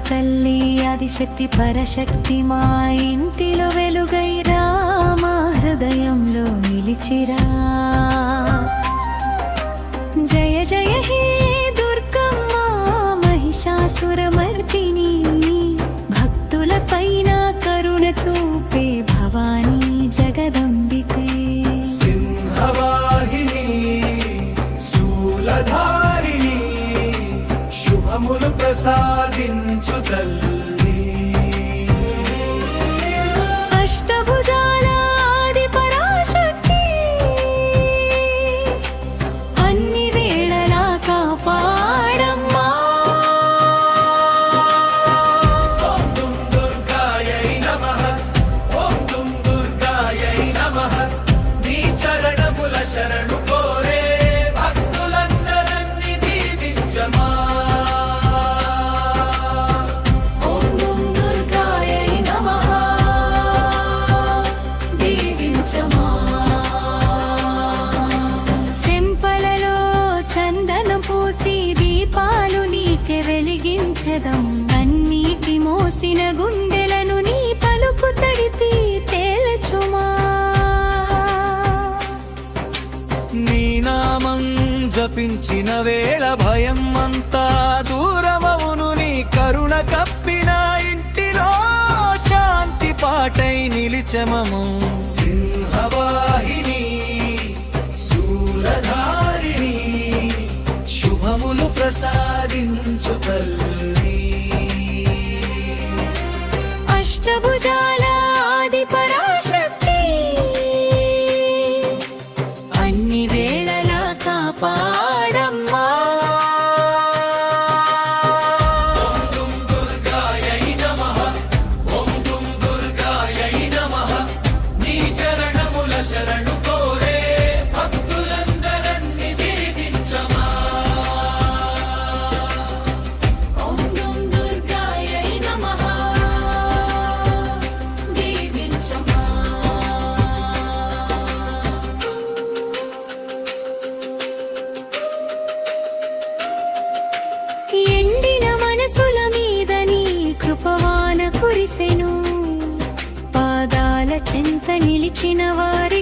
తల్లి ఆదిశక్తి పరశక్తి మా ఇంటిలో వెలుగైరా మా హృదయంలో నిలిచిరా. జయ జయ హే దుర్గమ్మ మహిషాసురమర్దిని, భక్తుల పైన కరుణ చూపే భవానీ జగదంబికే. సింహవాహిని శూలధారిణి, శుభములు ప్రసాదించు తల్లి. అష్టభుజాల ఆది పరాశక్తి, అన్ని వేళలా కాపాడమ్మా. ఓం దుం దుర్గాయై నమః, ఓం దుం దుర్గాయై నమః. నీ చరణముల శరణు కోరే భక్తులందరన్ని దీవించమా. ఓం దుం దుర్గాయై నమః, దీవించమా. చెంపలలో చందనం పూసి దీపాలు నీకే వెలిగించదం, అన్నిటి మోసిన గుండెలను నీ పలుకు తడిపి తేల్చుమా. నీ నామం జపించిన వేళ భయం అంతా దూరమవును. నీ కరుణ కప్పిన ఇంటిలో శాంతి పాటై నిలిచమము. సింహవాహిని శూలధారిణి, శుభములు ప్రసాదించు తల్లి. అష్టభుజాల ఆది పరాశక్తి, అన్ని వేళలా కాపాడమ్మా. ఓం దుం దుర్గాయై నమః, ఓం దుం దుర్గాయై నమః. నీ చరణముల శరణు కోరే భక్తులందరన్ని దీవించమా. ఓం దుం దుర్గాయై నమః, దీవించమా. ఎండిన మనసుల మీద నీ కృపవాన కురిసెను, పాదాల చెంత నిలిచిన వారి